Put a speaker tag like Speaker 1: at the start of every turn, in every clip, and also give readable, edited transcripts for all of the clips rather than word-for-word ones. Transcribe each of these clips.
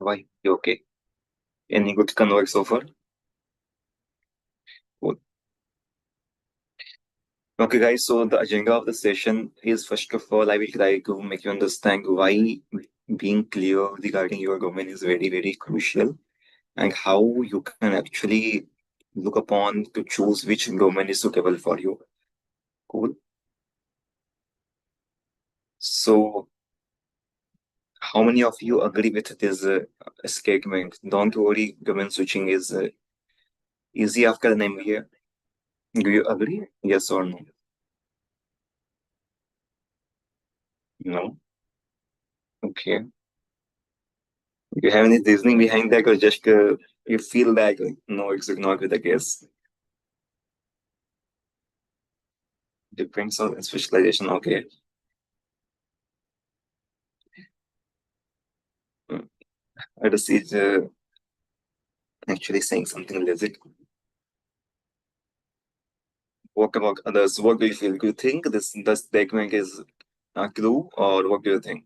Speaker 1: Why? You okay? Any good convert so far? Cool. Okay, guys. So the agenda of the session is first of all, I will try to make you understand why being clear regarding your domain is very, very crucial and how you can actually look upon to choose which domain is suitable for you. Cool. So, how many of you agree with this statement? Don't worry, domain switching is easy after an MBA. Do you agree? Yes or no? No. Okay. You have any reasoning behind that, or just you feel that no, it's not with the case? Depends on specialization. Okay. Mm. I just is actually saying something legit. What about others? What do you feel? Do you think this statement is true, or what do you think?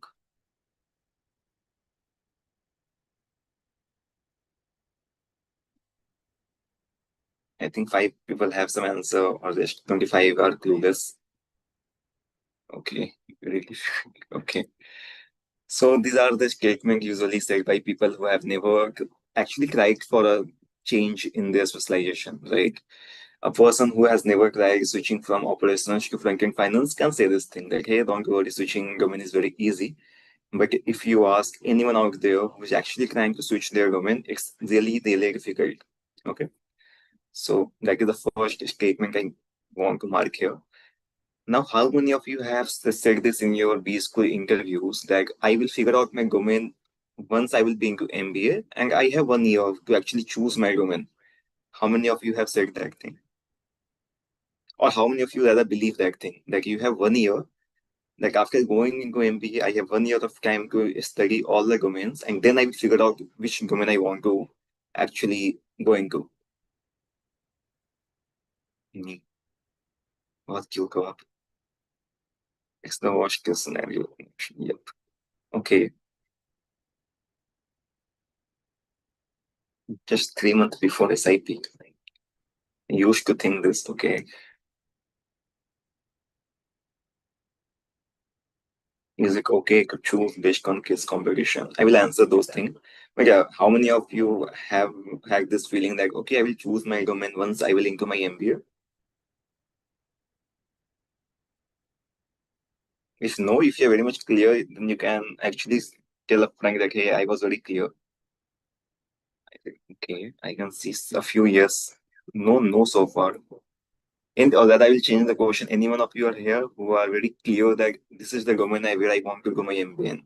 Speaker 1: I think five people have some answer, or just 25 are clueless. Okay, really. Okay. So these are the statements usually said by people who have never actually tried for a change in their specialization, right? A person who has never tried switching from operations to front-end finance can say this thing that, hey, don't worry, switching domain is very easy. But if you ask anyone out there who's actually trying to switch their domain, it's really, really difficult. Okay. So that is the first statement I want to mark here. Now, how many of you have said this in your B school interviews that I will figure out my domain once I will be into MBA and I have 1 year to actually choose my domain? How many of you have said that thing? Or how many of you rather believe that thing? Like you have 1 year, like after going into MBA, I have 1 year of time to study all the domains and then I will figure out which domain I want to actually go into. Hmm. What you go up? It's the worst case scenario. Yep. Okay. Just 3 months before SIP. I used to think this, okay. Is it okay to choose based on case competition? I will answer those things. But yeah, how many of you have had this feeling like, okay, I will choose my domain once I will into my MBA? If no, if you're very much clear, then you can actually tell a friend like, hey, I was very clear. Okay, I can see a few yes. No, no so far. And or that I will change the question. Anyone of you are here who are very clear that this is the domain where I want to do my MBA in?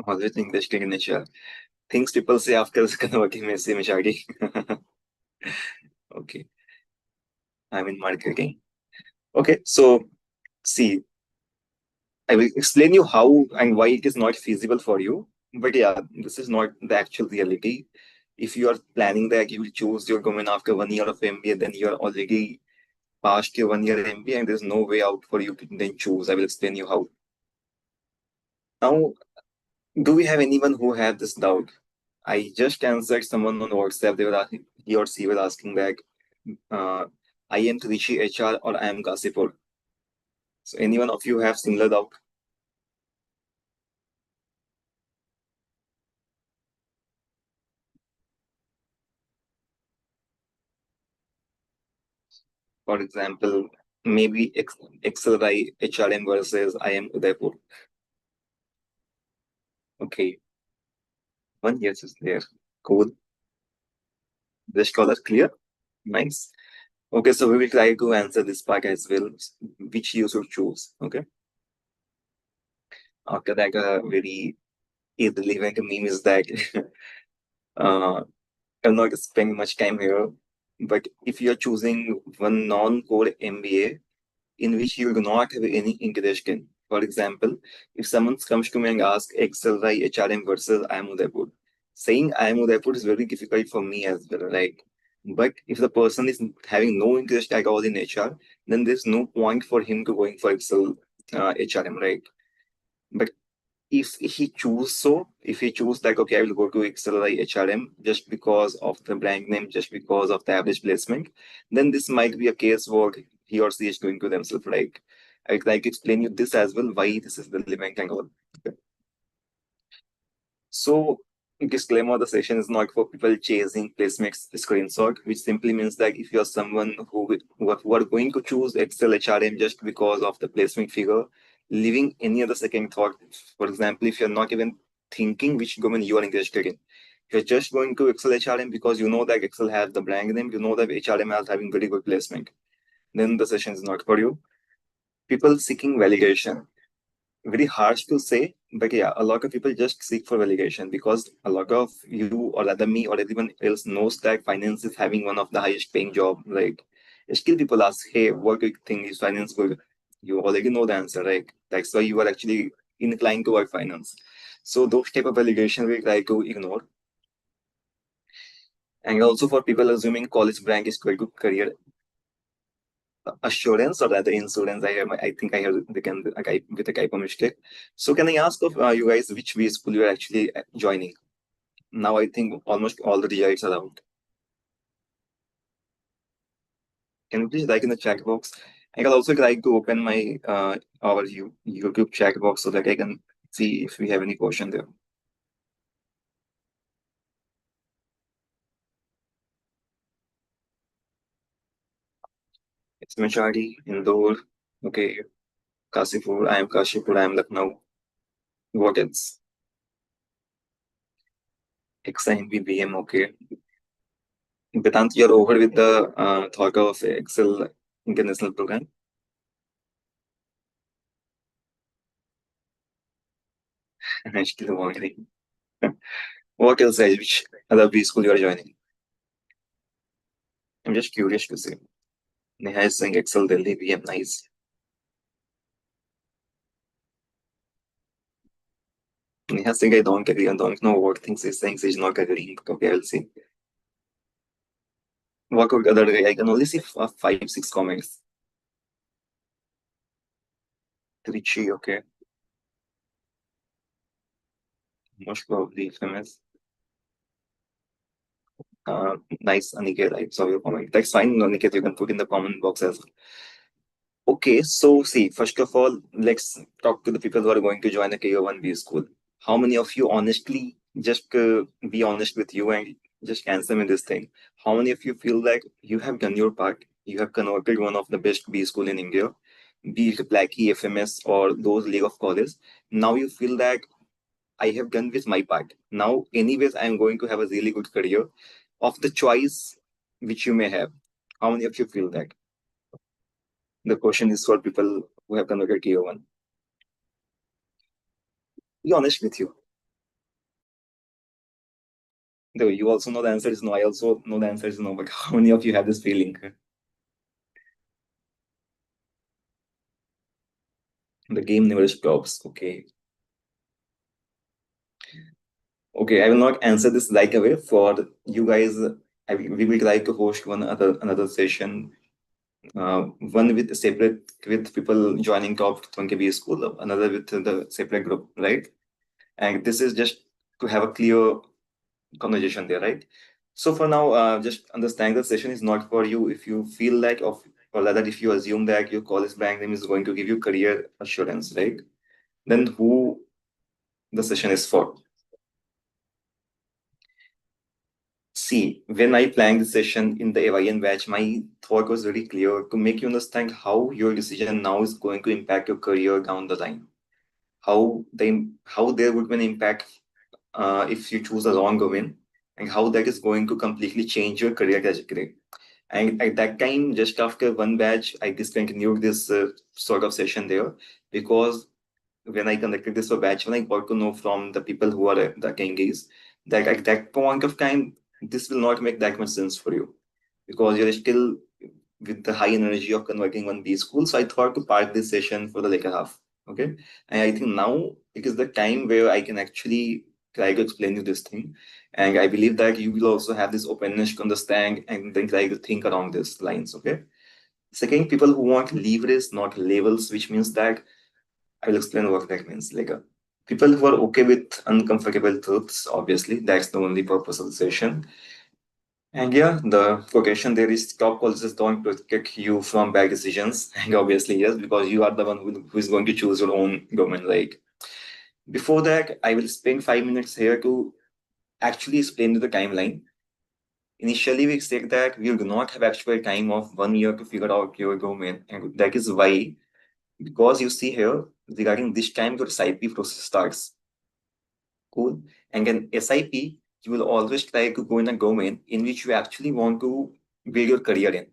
Speaker 1: Always English in nature. Things people say after working में से मिशाड़ी. Okay, I'm in marketing. Okay, so see, I will explain you how and why it is not feasible for you. But yeah, this is not the actual reality. If you are planning that you will choose your domain after 1 year of MBA, then you are already past your 1 year MBA and there's no way out for you to then choose. I will explain you how. Now, do we have anyone who had this doubt? I just answered someone on WhatsApp. They were asking, he or she was asking back, uh, I am Trishi HR or I am Kasipur. So anyone of you have similar doubt? For example, maybe XLI HRM versus I am Udaipur. Okay, one yes is there. Cool. This color clear? Nice. Okay, so we will try to answer this part as well, which you should choose. Okay. After that, a very irrelevant meme is that uh, I'm not spending much time here. But if you're choosing one non-core MBA in which you do not have any interest in, for example, if someone comes to me and asks XLY HRM versus IIM Udaipur, saying IIM Udaipur is very difficult for me as well, right? But if the person is having no interest at all in HR, then there's no point for him to going for Excel HRM, right? But if he choose like, okay, I will go to Excel or HRM just because of the brand name, just because of the average placement, then this might be a case where he or she is going to themselves like, I'd like to explain you this as well, why this is the living and all. So, disclaimer, the session is not for people chasing placements screenshot, which simply means that if you're someone who are going to choose Excel HRM just because of the placement figure, leaving any other second thought, for example, if you're not even thinking which domain you are interested in, you're just going to Excel HRM because you know that Excel has the brand name, you know that HRM is having very good placement, then the session is not for you. People seeking validation, very harsh to say, but yeah, a lot of people just seek for validation because a lot of you or rather me or everyone else knows that finance is having one of the highest paying job. Like still people ask, hey, what do you think is finance good? You already know the answer, right? That's why you are actually inclined toward finance. So those type of validation we try to ignore. And also for people assuming college rank is quite good career assurance or rather insurance. I think I heard the can a guy with a typo mistake. So can I ask of you guys which way school you are actually joining? Now I think almost all the results are out. Can you please like in the chat box? I can also like to open my our YouTube chat box so that I can see if we have any question there. It's majority Indore. Okay, Kasipur. I am Kashipur. I am Lucknow. What else? XIMB BM. Okay. Vedant, you're over with the thought of Excel international program. I'm still wondering. What else, which other B school you are joining? I'm just curious to see. Neha is saying Excel Delhi BM, nice. Neha saying I don't agree. I don't know what things he's saying. He's not agreeing. Okay, I'll see. What could other guy? I can only see five, six comments. Trichy, okay. Most probably famous. Nice, Aniket. I saw your comment. That's fine, Aniket. You can put in the comment box as well. Okay, so see, first of all, let's talk to the people who are going to join a KO1B school. How many of you honestly, just be honest with you and just answer me this thing. How many of you feel like you have done your part? You have converted one of the best B school in India, be it Blackie, FMS, or those League of Colleges. Now you feel that I have done with my part. Now, anyways, I am going to have a really good career of the choice which you may have. How many of you feel that? The question is for people who have converted tier one. Be honest with you. Though you also know the answer is no. I also know the answer is no. But how many of you have this feeling? The game never stops. Okay. Okay. I will not answer this right away. For you guys, we will try to host another session. One with separate with people joining top 20B school, another with the separate group, right? And this is just to have a clear conversation there, right? So for now, just understand the session is not for you if you feel like of, or rather if you assume that your college brand name is going to give you career assurance, right? Then who the session is for? See, when I planned the session in the AYN batch, my thought was very clear to make you understand how your decision now is going to impact your career down the line. How there would be an impact if you choose a wrong domain, and how that is going to completely change your career trajectory. And at that time, just after one batch, I discontinued this sort of session there because when I conducted this for batch one, I got to know from the people who are the attendees that at that point of time, this will not make that much sense for you because you're still with the high energy of converting one B school. So I thought to park this session for the later half. Okay. And I think now it is the time where I can actually try to explain you this thing. And I believe that you will also have this openness to understand and then try to think around these lines. Okay. Second, people who want leverage, not labels, which means that I will explain what that means later. People who are okay with uncomfortable truths, obviously, that's the only purpose of the session. And yeah, the quotation there is top colleges don't protect you from bad decisions. And obviously, yes, because you are the one who is going to choose your own domain. Like before that, I will spend 5 minutes here to actually explain the timeline. Initially, we said that we do not have actual time of 1 year to figure out your domain. And that is why, because you see here, regarding this time, your SIP process starts. Cool. And then SIP, you will always try to go in a domain in which you actually want to build your career in.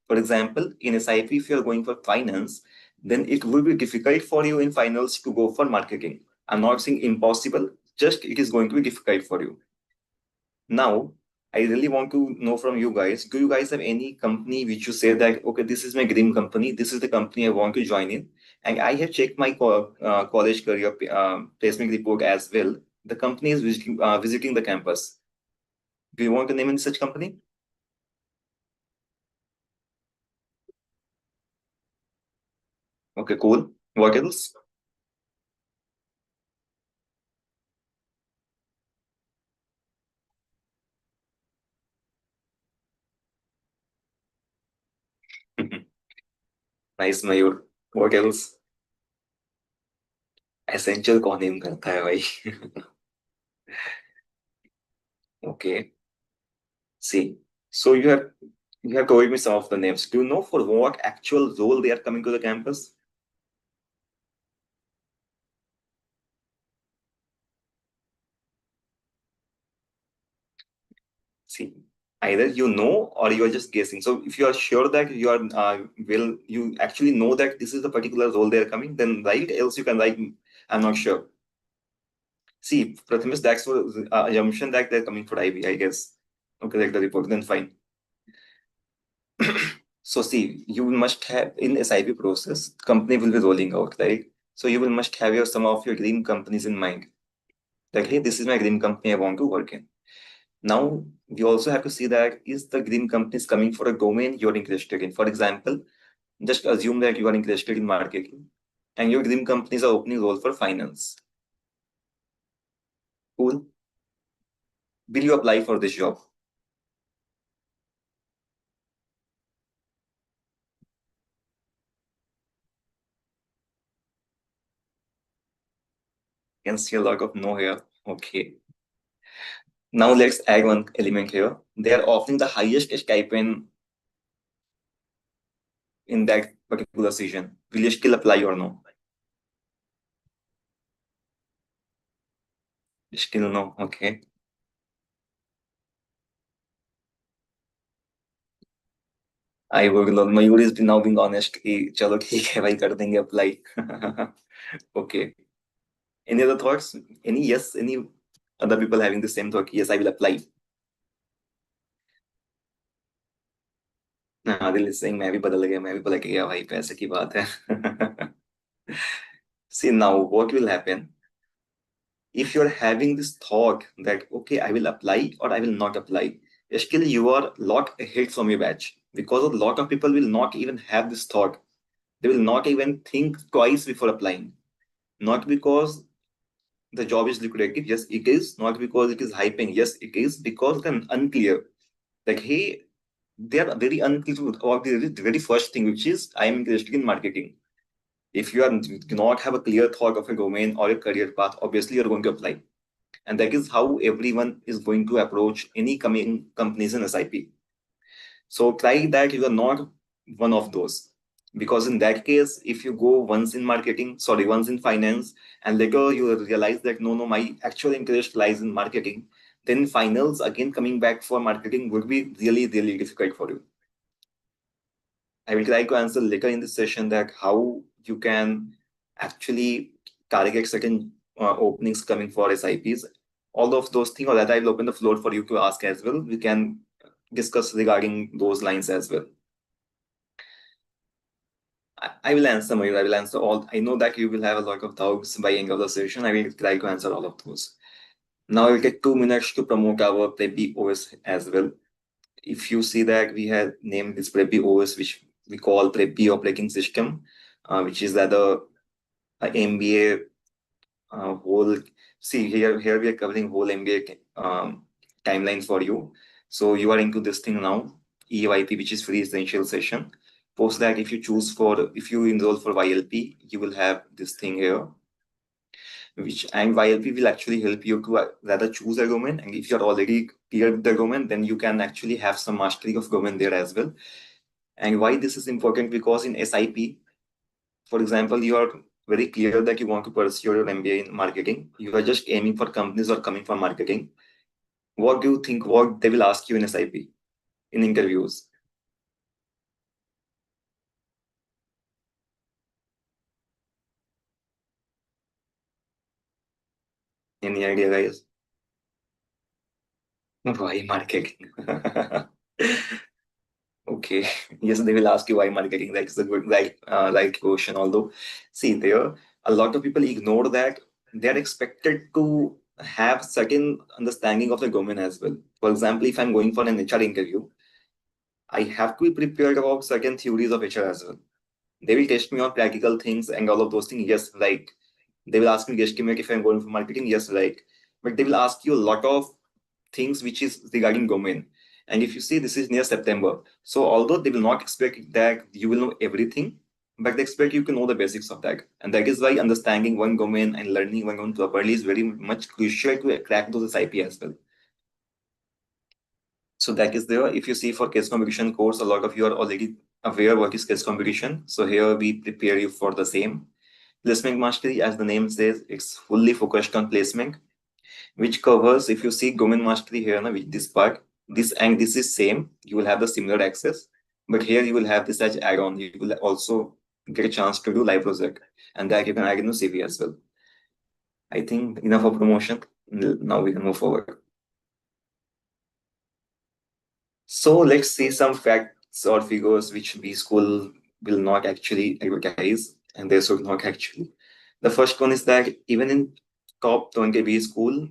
Speaker 1: For example, in SIP, if you're going for finance, then it will be difficult for you in finals to go for marketing. I'm not saying impossible, just it is going to be difficult for you. Now, I really want to know from you guys, do you guys have any company which you say that, okay, this is my dream company, this is the company I want to join in? And I have checked my college career placement report as well. The company is visiting the campus. Do you want to name any such company? Okay, cool. What else? Nice, Mayur. What else? Essential कौन name करता है भाई? Okay. See, so you have told me some of the names. Do you know for what actual role they are coming to the campus? See, either you know or you are just guessing. So if you are sure that you are you actually know that this is the particular role they are coming, then write. Else you can write. I'm not sure. See, Prathamesh, that's for assumption that they're coming for IB, I guess. Okay, like the report, then fine. So see, you must have in SIP process, company will be rolling out, right? So you will must have your some of your dream companies in mind. Like, hey, this is my dream company I want to work in. Now we also have to see that is the dream company is coming for a domain you're interested in. For example, just assume that you are interested in marketing and your dream companies are opening role for finance. Cool. Will you apply for this job? Can see a lot of no here. Okay. Now let's add one element here. They are offering the highest stipend in that particular season. Will you still apply or no? Still no. Okay. I would love Mayur is now being honest कि चलो ठीक है भाई कर देंगे apply. Okay. Any other thoughts? Any yes? Any other people having the same thought? Yes, I will apply. Adil is saying मैं भी बदल गया मैं भी बदल गया भाई पैसे की बात है. See now what will happen if you're having this thought that okay I will apply or I will not apply. Still you are lot ahead from your batch because a lot of people will not even have this thought. They will not even think twice before applying. Not because the job is lucrative, yes, it is. Not because it is hyping, yes, it is. Because they're unclear. Like, hey, they are very unclear about the very first thing, which is I am interested in marketing. If you are do not have a clear thought of a domain or a career path, obviously you're going to apply. And that is how everyone is going to approach any coming companies in SIP. So try that you are not one of those. Because in that case, if you go once in marketing, sorry, once in finance, and later you realize that no, no, my actual interest lies in marketing, then finals again coming back for marketing would be really, really difficult for you. I will try to answer later in this session that how you can actually target certain openings coming for SIPs. All of those things, or that I will open the floor for you to ask as well. We can discuss regarding those lines as well. I will answer, Mayur. I will answer all. I know that you will have a lot of doubts by end of the session. I will try to answer all of those. Now I will take 2 minutes to promote our Preppy OS as well. If you see that we have named this Preppy OS, which we call Preppy operating system, which is that the MBA whole. See here we are covering whole MBA timeline for you. So you are into this thing now, EYP, which is free essential session. Post that, if you enroll for YLP, you will have this thing here, which and YLP will actually help you to rather choose a domain. And if you're already clear with the domain, then you can actually have some mastery of domain there as well. And why this is important, because in SIP, for example, you are very clear that you want to pursue your MBA in marketing. You are just aiming for companies or coming for marketing. What do you think? What they will ask you in SIP in interviews? Any idea, guys? Why marketing? Okay. Yes, they will ask you why marketing. That's a good right question. Although, see, there a lot of people ignore that they are expected to have certain understanding of the domain as well. For example, if I'm going for an HR interview, I have to be prepared about certain theories of HR as well. They will test me on practical things and all of those things. Yes, like they will ask me guesstimate if I'm going for marketing. Yes, like, but they will ask you a lot of things which is regarding domain. And if you see, this is near September, so although they will not expect that you will know everything, but they expect you to know the basics of that. And that is why understanding one domain and learning one domain properly is very much crucial to crack those IP as well. So that is there. If you see for case competition course, a lot of you are already aware what is case competition. So here we prepare you for the same. Placement mastery, as the name says, it's fully focused on placement, which covers, if you see domain mastery here, na, with this part, this and this is same. You will have the similar access, but here you will have this as add-on. You will also get a chance to do live project, and that you can add in the CV as well. I think enough of promotion. Now we can move forward. So let's see some facts or figures which B school will not actually advertise, and they should not actually. The first one is that even in top 20 B school,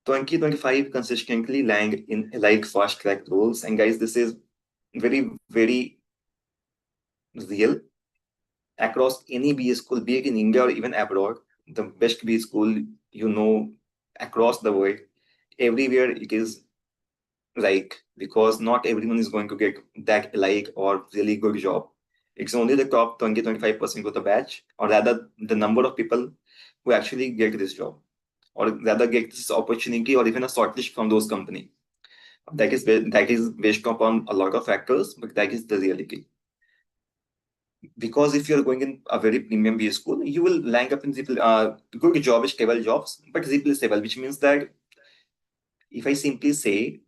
Speaker 1: 2025 consistently land in like fast track roles. And guys, this is very, very real across any B school, be it in India or even abroad. The best B school, you know, across the world, everywhere it is like, because not everyone is going to get that like or really good job. It's only the top 20-25% of the batch, or rather the number of people who actually get this job, or rather get this opportunity or even a shortlist from those company. That is based upon a lot of factors, but that is the reality. Because if you're going in a very premium B school, you will land up in good job, stable jobs, but replaceable, which means that if I simply say,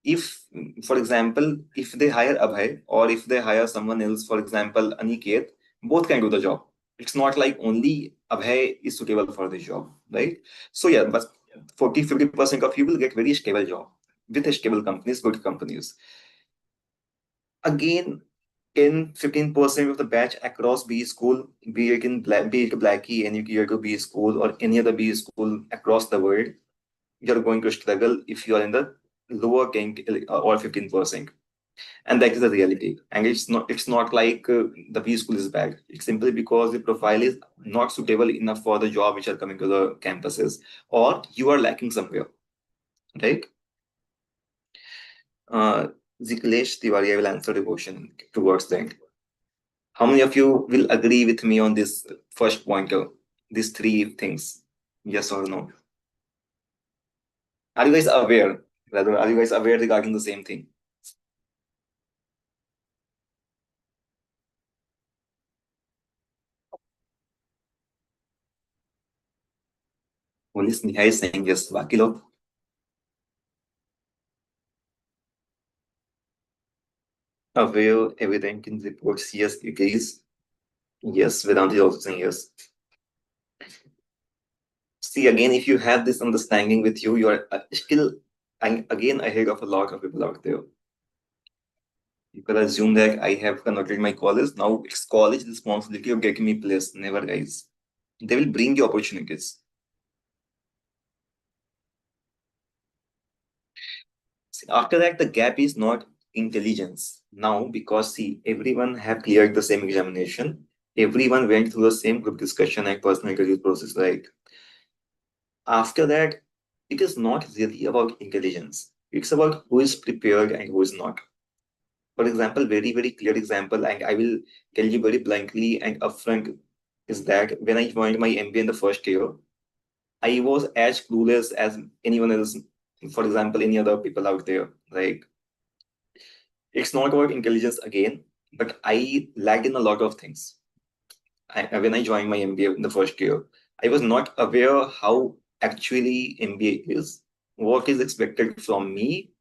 Speaker 1: if, for example, if they hire Abhay or if they hire someone else, for example, Aniket, both can do the job. It's not like only Abhay is suitable for this job, right? So yeah, but 40-50% of you will get very stable job with stable companies, good companies. Again, 10-15% of the batch across B school, be it Blackie, any year to B school or any other B school across the world, you're going to struggle if you are in the lower 10 or 15%. And that is the reality. And it's not like the B school is bad. It's simply because the profile is not suitable enough for the job which are coming to the campuses, or you are lacking somewhere, right? Uh, Ziklesh Tiwari, I will answer the question towards the end. How many of you will agree with me on this first pointer? These three things, yes or no? Are you guys aware? Rather, are you guys aware regarding the same thing? Only Sneha is saying yes. बाकी लोग aware, evident in reports. Yes, it is. Yes, Vedant is also saying yes. See, again, if you have this understanding with you, you are still, and again, ahead of a lot of people out there. People assume that I have converted my college. Now it's college responsibility of getting me placed. Never, guys. They will bring you opportunities. See, after that, the gap is not intelligence. Now, because see, everyone have cleared the same examination. Everyone went through the same group discussion and personal interview process, right? After that, it is not really about intelligence. It's about who is prepared and who is not. For example, very, very clear example, and I will tell you very bluntly and upfront, is that when I joined my MBA in the first year, I was as clueless as anyone else, for example, any other people out there. Like, it's not about intelligence again, but I lacked in a lot of things. When I joined my MBA in the first year, I was not aware how actually MBA is, what is expected from me.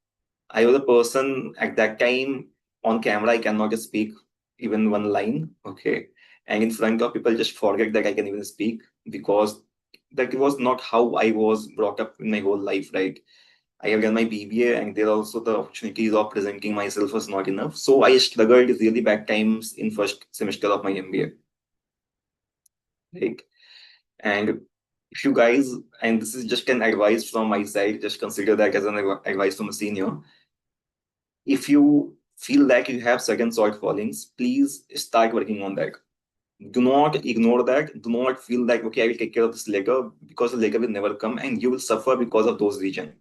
Speaker 1: I was a person at that time on camera, I cannot just speak even one line. Okay. And in front of people, just forget that I can even speak because that was not how I was brought up in my whole life, right? I have done my BBA and there also the opportunities of presenting myself was not enough. So I struggled really bad times in first semester of my MBA. Like, and if you guys, and this is just an advice from my side, just consider that as an advice from a senior. If you feel like you have certain sort callings, please start working on that. Do not ignore that. Do not feel like, okay, I will take care of this later because the later will never come and you will suffer because of those reasons.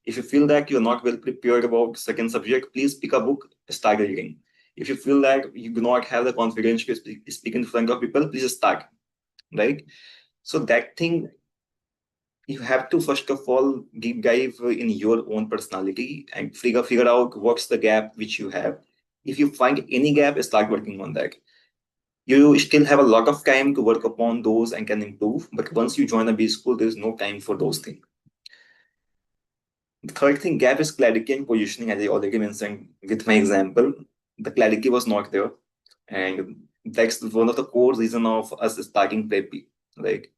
Speaker 1: If you feel like you're not well prepared about second subject, please pick a book, start reading. If you feel like you do not have the confidence to speak in front of people, please start, right? So that thing you have to first of all deep dive in your own personality and figure out what's the gap which you have. If you find any gap, start working on that. You still have a lot of time to work upon those and can improve, but once you join a B school, there's no time for those things. The third thing, gap is clarity and positioning, as I already mentioned with my example. The clarity was not there, and that's one of the core reason of us starting preppy. Like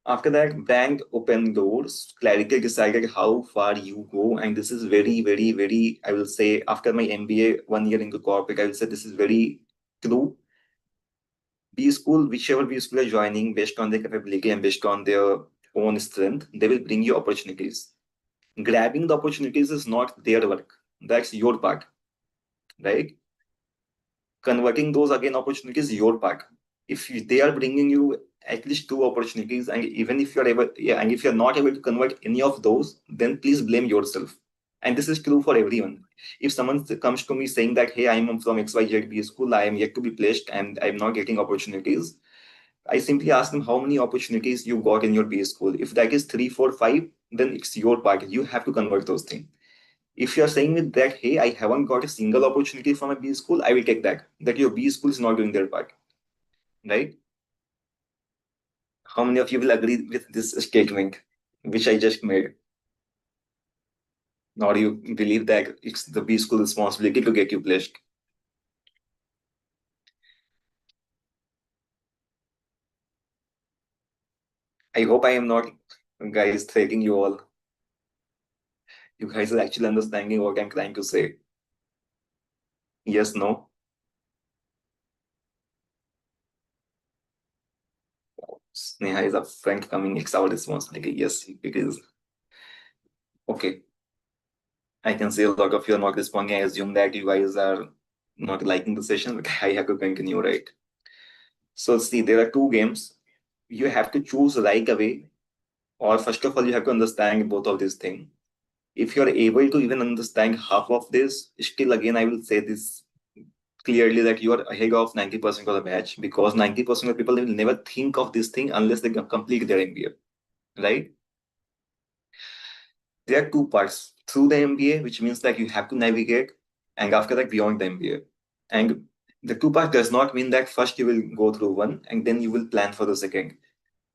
Speaker 1: after that, bank open doors. Clarity decided how far you go, and this is very, very, very. I will say after my MBA, 1 year into corporate, I will say this is very true. B school, whichever B school you're joining, based on their capability and based on their own strength, they will bring you opportunities. Grabbing the opportunities is not their work. That's your part, right? Converting those again opportunities is your part. If they are bringing you at least two opportunities, and even if you're able, yeah, and if you're not able to convert any of those, then please blame yourself. And this is true for everyone. If someone comes to me saying that, hey, I'm from XYZ school, I am yet to be placed and I'm not getting opportunities, I simply ask them how many opportunities you got in your B school. If that is three, four, five, then it's your part. You have to convert those things. If you're saying with that, hey, I haven't got a single opportunity from a B school, I will take that. That your B school is not doing their part, right? How many of you will agree with this statement, which I just made? Or you believe that it's the B school responsibility to get you placed? I hope I am not, guys, threatening you all. You guys are actually understanding what I'm trying to say. Yes, no. Sneha is a friend coming. It's our responsibility. Yes, it is. Okay. I can see a lot of you are not responding. I assume that you guys are not liking the session, but I have to continue, right? So see, there are two games. You have to choose right away, or first of all, you have to understand both of these things. If you're able to even understand half of this, still again, I will say this clearly that you are ahead of 90% of the batch because 90% of people will never think of this thing unless they complete their MBA, right? There are two parts through the MBA, which means that you have to navigate, and after that, beyond the MBA. And the two part does not mean that first you will go through one and then you will plan for the second.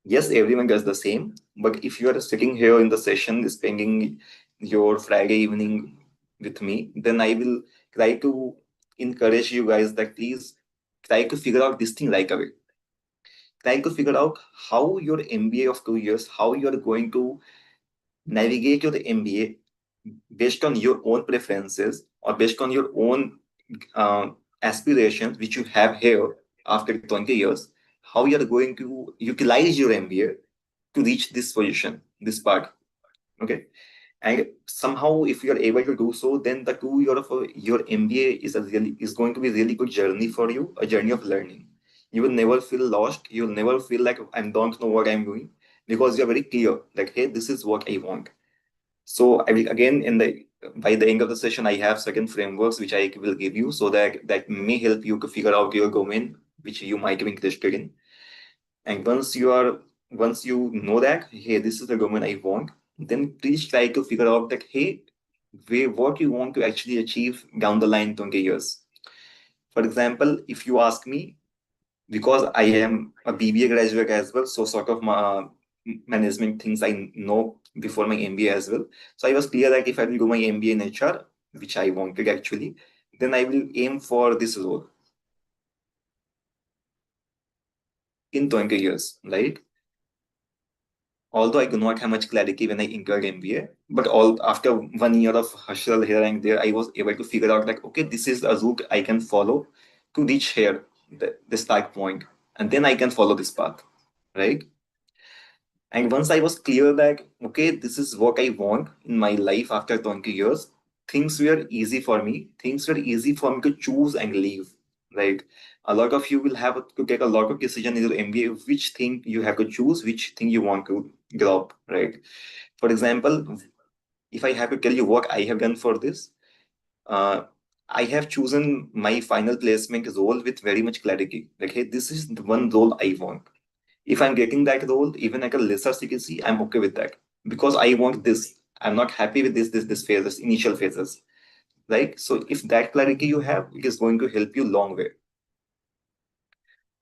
Speaker 1: Yes, everyone does the same, but if you are sitting here in the session, spending your Friday evening with me, then I will try to encourage you guys that please try to figure out this thing right away. Try to figure out how your MBA of 2 years, how you are going to navigate your MBA based on your own preferences or based on your own aspirations, which you have here after 20 years, how you are going to utilize your MBA to reach this position, this part. Okay. And somehow, if you are able to do so, then the 2 year of your MBA is going to be a really good journey for you, a journey of learning. You will never feel lost. You will never feel like I don't know what I'm doing because you're very clear that, hey, this is what I want. So I will again in the by the end of the session, I have certain frameworks which I will give you so that that may help you to figure out your domain which you might be interested in. And once you know that, hey, this is the domain I want, then please try to figure out that, hey, what you want to actually achieve down the line 20 years. For example, if you ask me, because I am a BBA graduate as well, so sort of my management things I know before my MBA as well. So I was clear that if I will do my MBA in HR, which I wanted actually, then I will aim for this role in 20 years, right? Although I do not have much clarity when I entered MBA, but all after 1 year of hustle here and there, I was able to figure out like, okay, this is a route I can follow to reach here, the start point, and then I can follow this path, right? And once I was clear that, okay, this is what I want in my life after 20 years, things were easy for me. Things were easy for me to choose and leave. Right? A lot of you will have to take a lot of decision in your MBA, which thing you have to choose, which thing you want to drop, right? For example, if I have to tell you what I have done for this, uh, I have chosen my final placement role with very much clarity. Like, hey, this is the one role I want. If I'm getting that role, even at a lesser CTC, I'm okay with that because I want this. I'm not happy with this phase, this initial phases, right? So if that clarity you have, it is going to help you long way.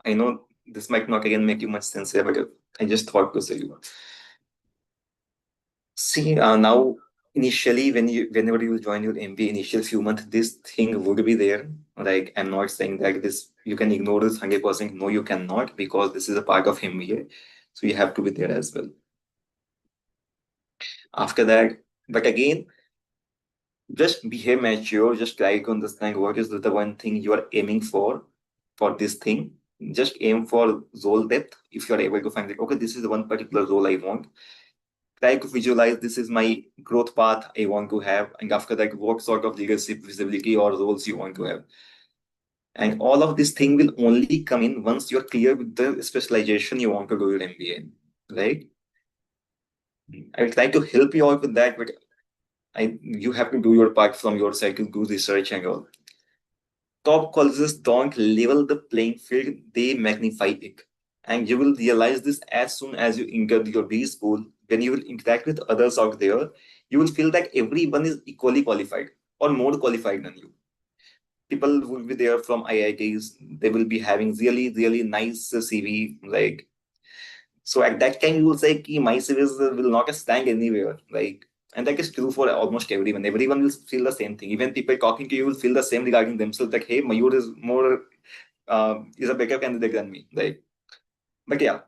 Speaker 1: I know this might not again make you much sense here, but I just thought to say you. See, now initially whenever you join your MBA initial few months, this thing would be there. Like I'm not saying that this you can ignore this 100%. No, you cannot because this is a part of MBA. So you have to be there as well. After that, but again, just behave mature, just try to understand what is the one thing you are aiming for this thing. Just aim for role depth. If you are able to find it, okay, this is the one particular role I want. Try to visualize this is my growth path I want to have, and after that, what sort of leadership visibility or roles you want to have. And all of this thing will only come in once you're clear with the specialization you want to do your MBA in, right? I will try to help you out with that, but you have to do your part from your side to do research and all. Top colleges don't level the playing field, they magnify it. And you will realize this as soon as you enter your B school. When you will interact with others out there, you will feel that everyone is equally qualified or more qualified than you. People will be there from IITs, they will be having really, really nice CV. Like, so at that time, you will say, Ki, my CVs will not stand anywhere. Like, and that is true for almost everyone. Everyone will feel the same thing. Even people talking to you will feel the same regarding themselves. Like, hey, Mayur is more is a better candidate than me. Like, but yeah,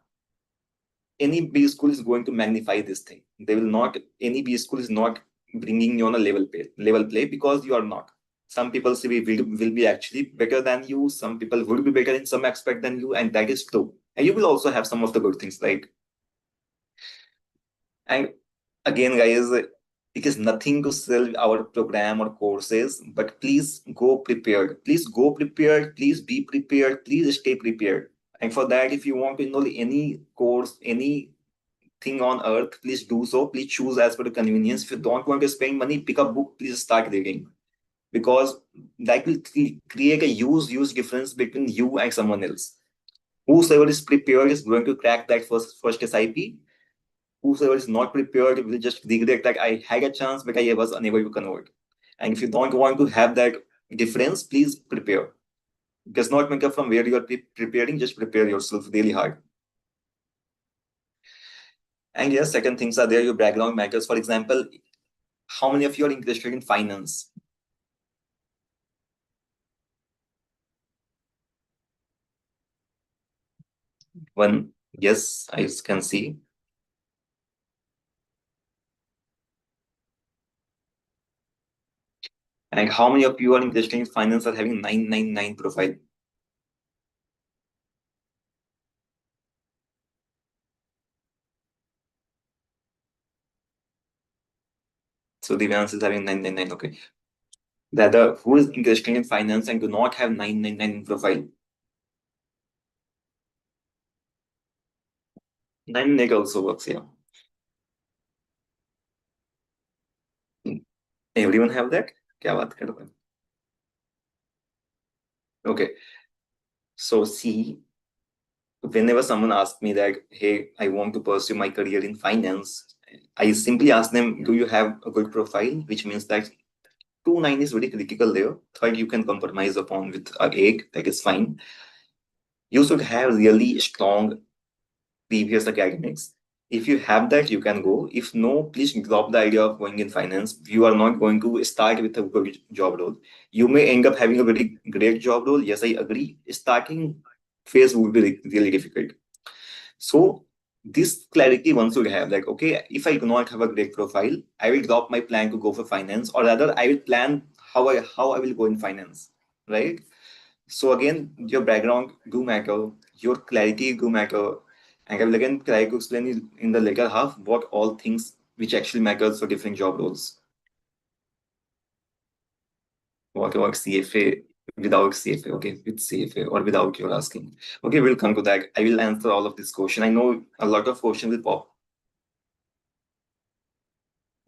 Speaker 1: any B school is going to magnify this thing. They will not. Any B school is not bringing you on a level play because you are not. Some people say will be actually better than you. Some people will be better in some aspect than you, and that is true. And you will also have some of the good things like and again, guys, it is nothing to sell our program or courses, but please go prepared. Please go prepared. Please be prepared. Please stay prepared. And for that, if you want to enroll any course, anything on earth, please do so. Please choose as per the convenience. If you don't want to spend money, pick up book. Please start reading because that will create a huge difference between you and someone else. Whosoever is prepared is going to crack that first SIP. Whosoever is not prepared will just regret that I had a chance, but I was unable to convert. And if you don't want to have that difference, please prepare. It does not matter from where you are preparing, just prepare yourself really hard. And yes, second things are there, your background matters. For example, how many of you are interested in finance? One, yes, I can see. And how many of you are interested in finance are having 999 profile? So the answer is having 999. Okay. The other who is interested in finance and do not have 999 profile? 9 also works, yeah. Everyone have that? क्या बात कर रहे हैं? Okay, so see, whenever someone asks me that, hey, I want to pursue my career in finance, I simply ask them, do you have a good profile? Which means that 2.9 is very critical there. Third, you can compromise upon with a 8, that is fine. You should have really strong previous academics. If you have that, you can go. If no, please drop the idea of going in finance. You are not going to start with a good job role. You may end up having a very great job role. Yes, I agree. Starting phase would be really difficult. So this clarity one should have, like, okay, if I do not have a great profile, I will drop my plan to go for finance, or rather, I will plan how I will go in finance, right? So again, your background do matter, your clarity do matter, and I will again try to explain in the later half what all things which actually matters for different job roles. What about CFA without CFA? Okay, with CFA or without you're asking. Okay, we'll come to that. I will answer all of this question. I know a lot of question will pop.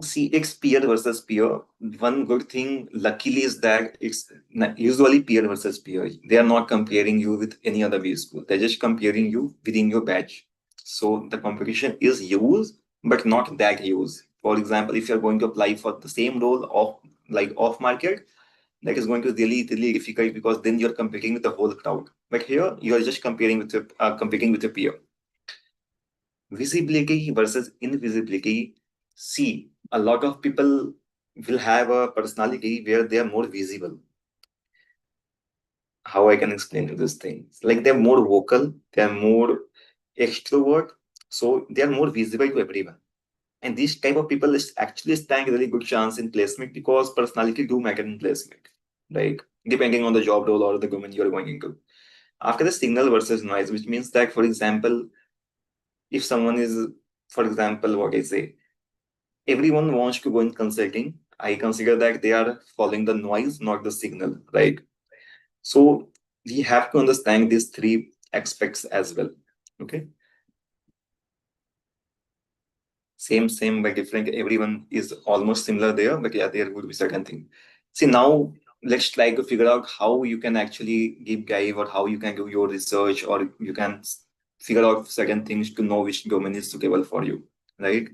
Speaker 1: See, it's peer versus peer. One good thing, luckily, is that it's usually peer versus peer. They are not comparing you with any other B school. They're just comparing you within your batch. So the competition is used, but not that used. For example, if you're going to apply for the same role of like off market, that is going to be really difficult because then you're competing with the whole crowd. But here you're just comparing with your competing with your peer. Visibility versus invisibility. See, a lot of people will have a personality where they are more visible. How I can explain to this thing? Like they're more vocal, they're more extrovert, so they are more visible to everyone. And these type of people is actually stand a really good chance in placement because personality do matter in placement, right? Depending on the job role or the domain you're going into. After the signal versus noise, which means that, for example, if someone is, for example, what I say, everyone wants to go in consulting. I consider that they are following the noise, not the signal, right? So we have to understand these three aspects as well. Okay. Same, but different. Everyone is almost similar there, but yeah, there would be certain thing. See, now let's try to figure out how you can actually give guide or how you can do your research or you can figure out certain things to know which domain is suitable for you, right?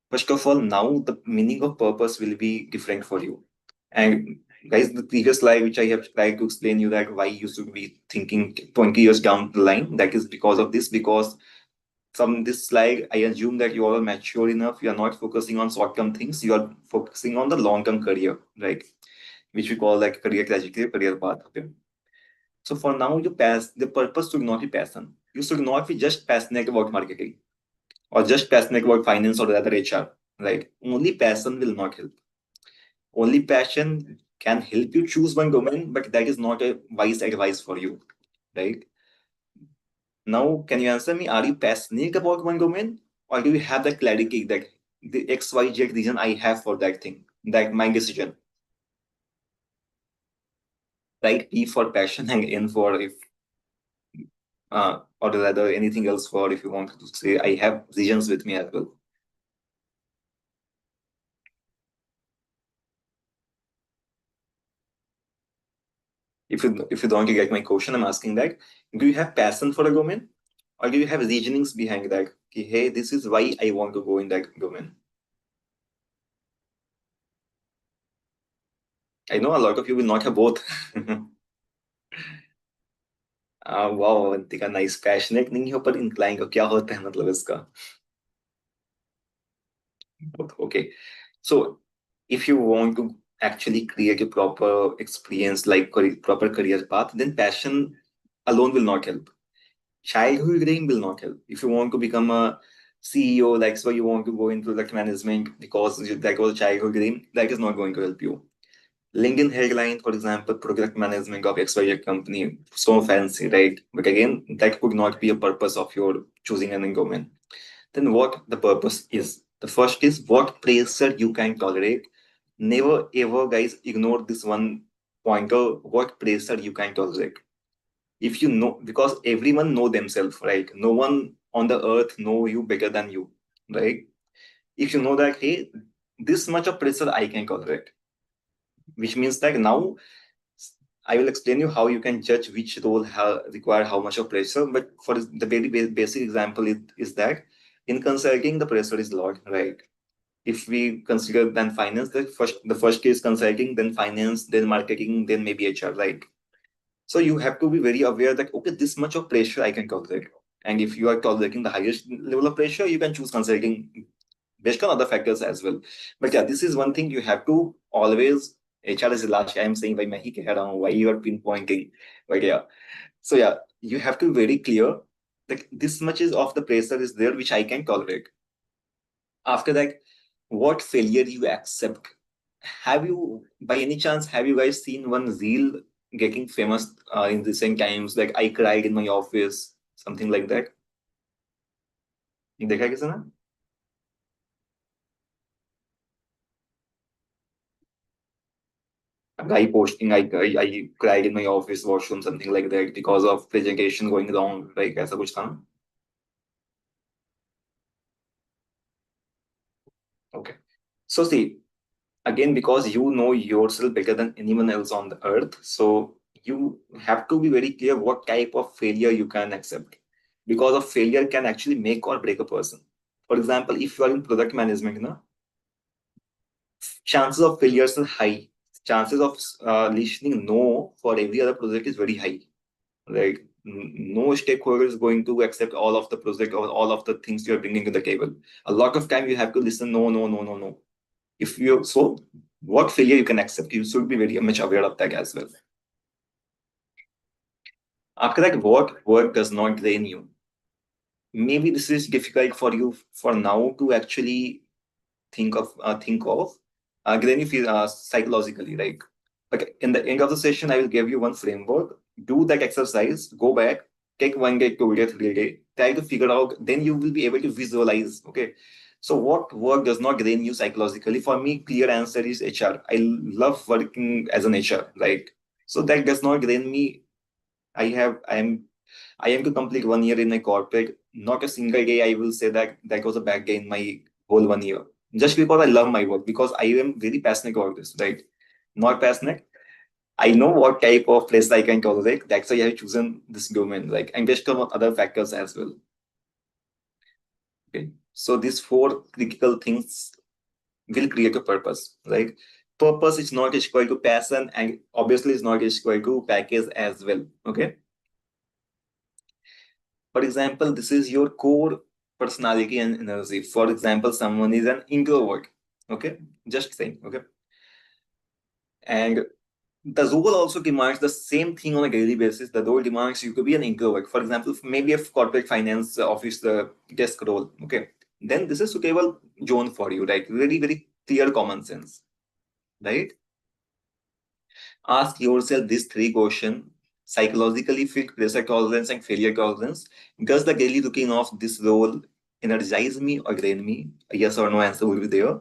Speaker 1: First of all, now the meaning of purpose will be different for you. And guys, the previous slide, which I have tried to explain you that why you should be thinking 20 years down the line, that is because of this, because from this slide, I assume that you all are mature enough. You are not focusing on short-term things. You are focusing on the long-term career, right? Which we call like career trajectory, career path. Okay. So for now, the purpose should not be passion. You should not be just passionate about marketing or just passionate about finance or rather HR. Right? Only passion will not help. Only passion can help you choose one domain, but that is not a wise advice for you. Right? Now, can you answer me? Are you passionate about one domain, or do you have the clarity that the XYZ reason I have for that thing, that my decision, right? P for passion and N for if, or rather anything else for if you want to say I have visions with me as well. If you don't get my question, I'm asking that: do you have passion for a domain, or do you have reasonings behind that? Okay, hey, this is why I want to go in that domain. I know a lot of you will not have both. वाह Avantika nice passionate नहीं हो पर incline को क्या होता है मतलब इसका okay so if you want to actually create a proper experience like proper career path then passion alone will not help childhood dream will not help if you want to become a CEO like so you want to go into like management because that was a childhood dream that is not going to help you LinkedIn headline, for example, project management of XYZ company, so fancy, right? But again, that could not be a purpose of your choosing an domain. Then what the purpose is? The first is what pressure you can tolerate. Never ever, guys, ignore this one pointer. What pressure you can tolerate. If you know, because everyone know themselves, right? No one on the earth know you better than you, right? If you know that, hey, this much of pressure I can tolerate, which means that now I will explain you how you can judge which role require how much of pressure. But for the very basic example is that in consulting, the pressure is lot, right? If we consider then finance, the first case consulting, then finance, then marketing, then maybe HR, right? So you have to be very aware that okay, this much of pressure I can tolerate. And if you are tolerating the highest level of pressure, you can choose consulting based on other factors as well. But yeah, this is one thing you have to always. HR is the last I am saying why मैं ही कह रहा हूँ, why you are pinpointing. But yeah, so yeah, you have to be very clear that this much is of the pressure is there which I can tolerate. After that, what failure you accept. Have you, by any chance, have you guys seen one reel getting famous in recent times? Like I cried in my office, something like that. देखा किसी ने? A guy posting, I cried in my office washroom, something like that, because of presentation going wrong. Like ऐसा कुछ था ना? Okay. So see, again, because you know yourself better than anyone else on the earth, so you have to be very clear what type of failure you can accept. Because of failure can actually make or break a person. For example, if you are in product management, na, chances of failures are high. Chances of listening no for every other project is very high. Like no stakeholder is going to accept all of the project or all of the things you're bringing to the table. A lot of time you have to listen no, no, no, no, no. If you so what failure you can accept, you should be very much aware of that as well. After that, what work does not drain you? Maybe this is difficult for you for now to actually think of then you feel psychologically, right? Like in the end of the session I will give you one framework. Do that exercise, go back, take 1 day, 2 day, 3 day, try to figure out, then you will be able to visualize. Okay, so what work does not drain you psychologically? For me, clear answer is HR. I love working as an HR, right? So that does not drain me. I am to complete 1 year in my corporate. Not a single day I will say that that was a bad day in my whole 1 year. Just because I love my work, because I am very passionate about this, right? Not passionate. I know what type of place I can tolerate. That's why I have chosen this domain, like and based on other factors as well. Okay. So these four critical things will create a purpose. Like purpose is not equal to passion, and obviously is not equal to package as well. Okay. For example, this is your core personality and energy. For example, someone is an introvert. Okay, just saying. Okay, and the role also demands the same thing on a daily basis. The role demands you to be an introvert. For example, maybe a corporate finance office desk role. Okay, then this is suitable zone for you, right? Very very clear common sense, right? Ask yourself these three questions. Psychologically fit pressure tolerance and failure tolerance. Does the daily routine of this role energize me or drain me? A yes or no answer will be there.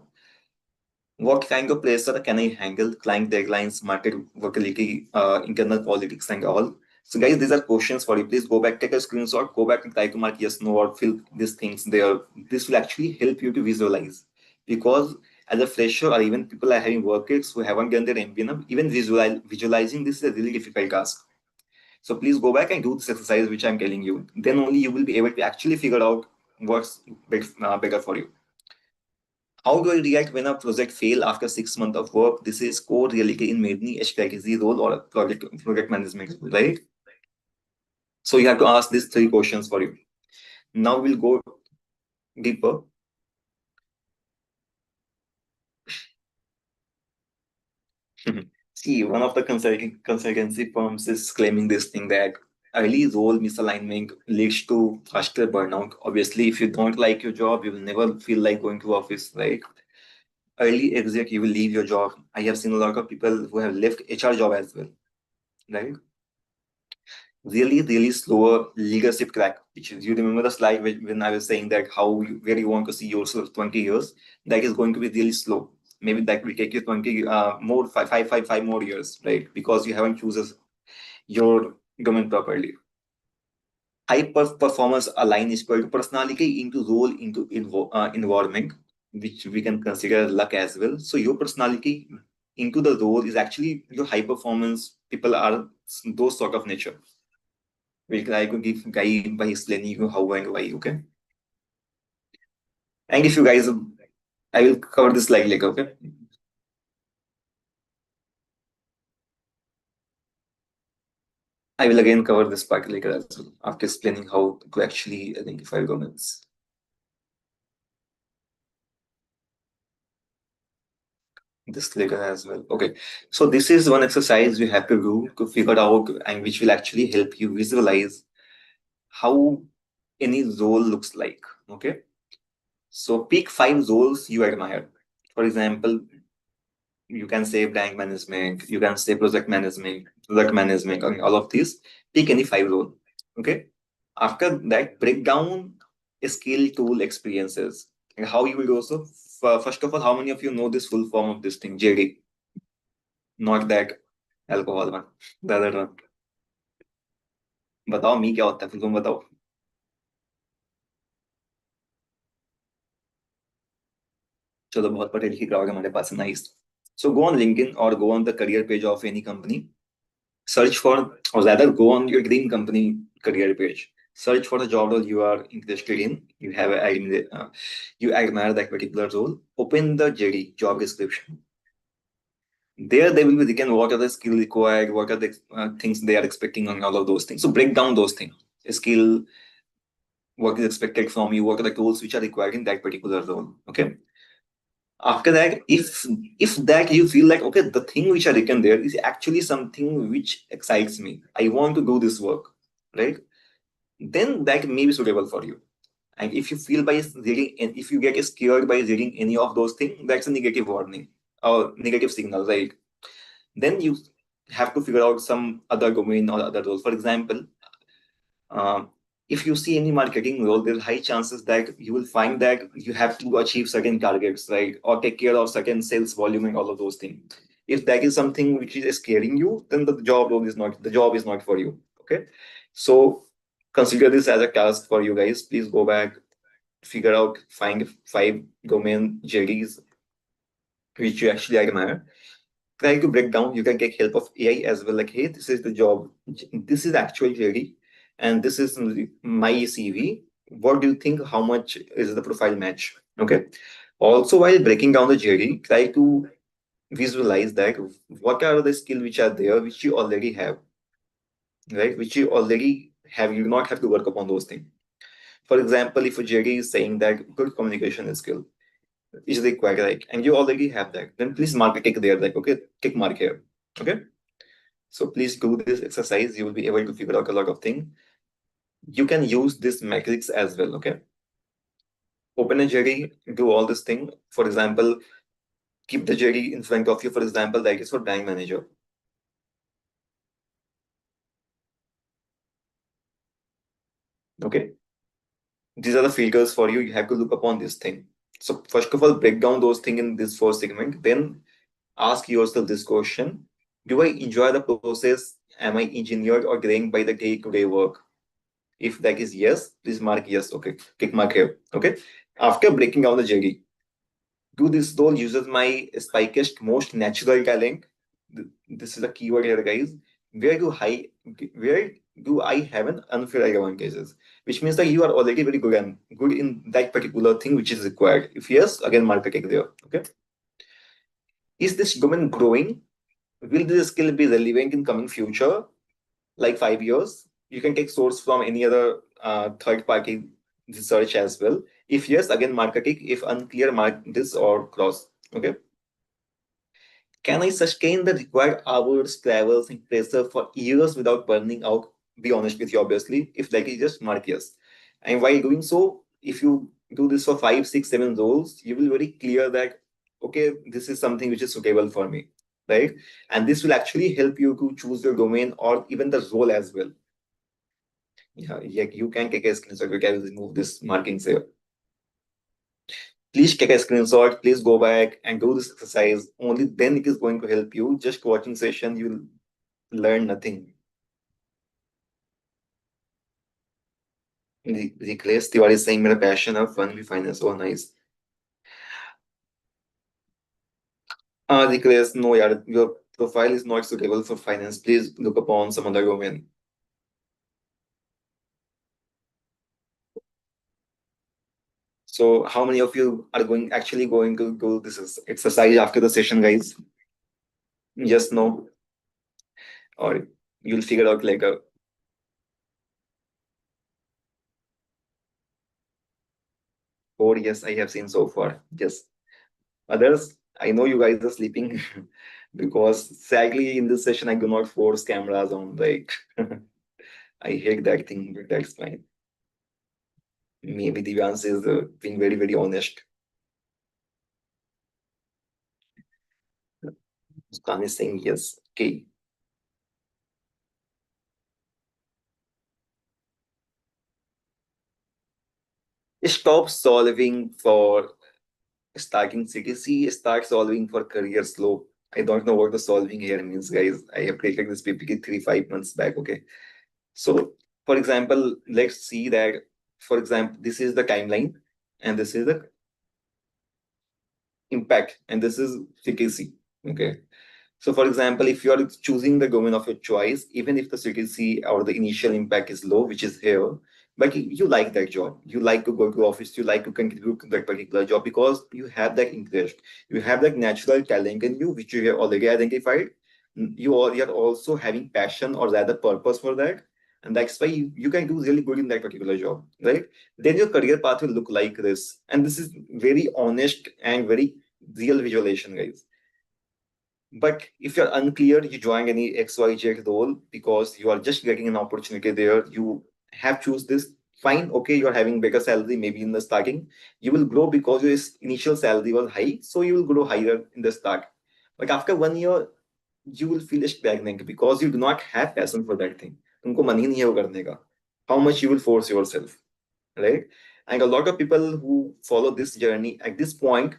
Speaker 1: What kind of pressure can I handle? Client deadlines, market volatility, internal politics, and all. So, guys, these are questions for you. Please go back, take a screenshot, go back and try to mark yes, no, or fill these things there. This will actually help you to visualize. Because as a fresher, or even people are having workers who haven't done their MBA, even visualizing this is a really difficult task. So please go back and do this exercise, which I'm telling you. Then only you will be able to actually figure out what's better for you. How do I react when a project fail after 6 months of work? This is core reality in many strategy role or a project management, right? So you have to ask these three questions for you. Now we'll go deeper. See, one of the consultancy firms is claiming this thing that early role misalignment leads to faster burnout. Obviously, if you don't like your job, you will never feel like going to office, right? Early exit, you will leave your job. I have seen a lot of people who have left HR job as well, right? Really, really slower leadership track. Which is, you remember the slide when I was saying that where you want to see yourself 20 years, that is going to be really slow. Maybe that will take you 20 more, five more years, right? Because you haven't chosen your domain properly. Performance align is equal to personality into role into environment, which we can consider luck as well. So your personality into the role is actually your high performance people are those sort of nature. Will I could give guide by explaining you how and why. Okay, and if you guys, I will cover this slide later. Okay, I will again cover this part later as well after explaining how to actually identify governance. This later as well. Okay, so this is one exercise you have to do to figure out and which will actually help you visualize how any role looks like. Okay, so pick five roles you admire. For example, you can say brand management, you can say project management, and all of these. Pick any five role. Okay, after that, break down skill, tool, experiences, and how you will do so. First of all, how many of you know this full form of this thing, JD? Not that alcohol one, the other one. बताओ मी क्या होता है फिर तुम बताओ. चलो बहुत पढ़े लिखे crowd हमारे पास है. Nice. So go on LinkedIn or go on the career page of any company. Search for, or rather go on your dream company career page. Search for the job role you are interested in. You admire that particular role. Open the JD, job description. There they will be written what are the skill required, what are the things they are expecting on all of those things. So break down those things. Skill, what is expected from you, what are the tools which are required in that particular role. Okay. After that, if that you feel like okay, the thing which are written there is actually something which excites me. I want to do this work, right? Then that may be suitable for you. And if you feel by reading and if you get scared by reading any of those things, that's a negative warning or negative signal, right? Then you have to figure out some other domain or other roles. For example, um, if you see any marketing role, there's high chances that you will find that you have to achieve certain targets, right? Or take care of certain sales volume and all of those things. If that is something which is scaring you, then the job is not for you. Okay. So consider this as a task for you guys. Please go back, figure out, find five domain JDs which you actually admire. Try to break down. You can take help of AI as well. Like, hey, this is the job. This is actual JD, and this is my CV. What do you think? How much is the profile match? Okay. Also, while breaking down the JD, try to visualize that what are the skills which are there, which you already have, right? Which you already have. You do not have to work upon those things. For example, if a JD is saying that good communication skill is required, like, and you already have that, then please mark it there, like, okay, tick mark here. Okay. So please do this exercise. You will be able to figure out a lot of things. You can use this metrics as well. Okay. Open a JD, do all this thing. For example, keep the JD in front of you. For example, that is for bank manager. Okay. These are the filters for you. You have to look upon this thing. So first of all, break down those things in this first segment. Then ask yourself this question: do I enjoy the process? Am I engineered or getting by the day-to-day work? If that is yes, please mark yes. Okay, tick mark here. Okay. After breaking down the JD, do this role uses my spikest, most natural talent? This is a keyword here, guys. Where do I where do I have an unfair advantages? Which means that you are already very good in that particular thing which is required. If yes, again mark a tick there. Okay. Is this domain growing? Will this skill be relevant in coming future, like 5 years? You can take source from any other third party research as well. If yes, again mark a tick. If unclear, mark this or cross. Okay. Can I sustain the required hours, travels, and pressure for years without burning out? Be honest with you, obviously. If that is just mark yes. And while doing so, if you do this for five, six, seven roles, you will very clear that okay, this is something which is suitable for me, right? And this will actually help you to choose your domain or even the role as well. Yeah, you can take a screenshot. You can remove this markings here. Please take a screenshot. Please go back and do this exercise. Only then it is going to help you. Just watching session, you will learn nothing. Reckless Tiwari is saying मेरा passion है fun भी finance. Oh nice. Reckless, no यार, your profile is not suitable for finance. Please look upon some other domain. So how many of you are going to do this exercise after the session, guys? Yes, no, or you'll figure out later. Or yes, I have seen so far. Yes. Others, I know you guys are sleeping because sadly in this session I do not force cameras on. Like I hate that thing, but that's fine. Maybe the answer is being very, very honest. Muskan is saying yes. Okay. Stop solving for starting CTC, start solving for career slope. I don't know what the solving here means, guys. I have created this PPT 3, 5 months back. Okay. So, for example, let's see that, for example, this is the timeline and this is the impact and this is CTC. Okay. So, for example, if you are choosing the domain of your choice, even if the CTC or the initial impact is low, which is here, but you like that job, you like to go to office, you like to contribute to that particular job because you have that interest, you have that natural talent in you, which you have already identified. You are also having passion or rather purpose for that. And that's why you can do really good in that particular job, right? Then your career path will look like this. And this is very honest and very real visualization, guys. But if you're unclear, you join any XYZ role because you are just getting an opportunity there. You have choose this. Fine, okay, you're having bigger salary maybe in the starting. You will grow because your initial salary was high, so you will grow higher in the start. But after 1 year, you will feel stagnant because you do not have passion for that thing. तुमको मन ही नहीं है वो करने का. How much you will force yourself, right? And a lot of people who follow this journey at this point,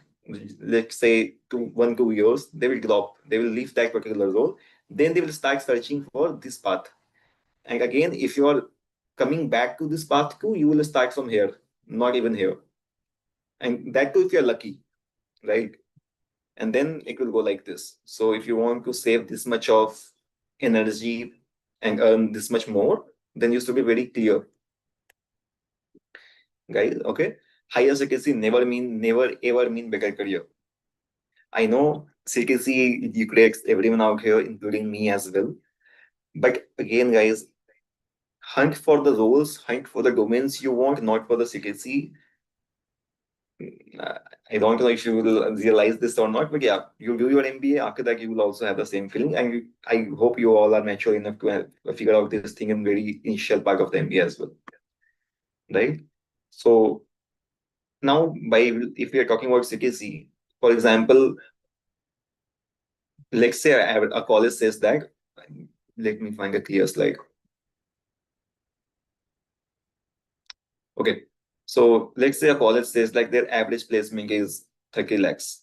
Speaker 1: let's say 2 years, they will drop, they will leave that particular role. Then they will start searching for this path. And again, if you are coming back to this path too, you will start from here, not even here. And that too, if you're lucky, right? And then it will go like this. So if you want to save this much of energy and earn this much more, then you should be very clear, guys. Okay. Higher secrecy never ever mean better career. I know secrecy degrades everyone out here, including me as well. But again, guys, hunt for the roles, hunt for the domains you want, not for the secrecy. Uh, I don't know if you will realize this or not, but yeah, you do your MBA. After that, you will also have the same feeling. And I hope you all are mature enough to figure out this thing in very initial part of the MBA as well, right? So now, by if we are talking about secrecy, for example, let's say a college says that, let me find a clear slide. Okay. So let's say a college says like their average placement is 30 lakhs.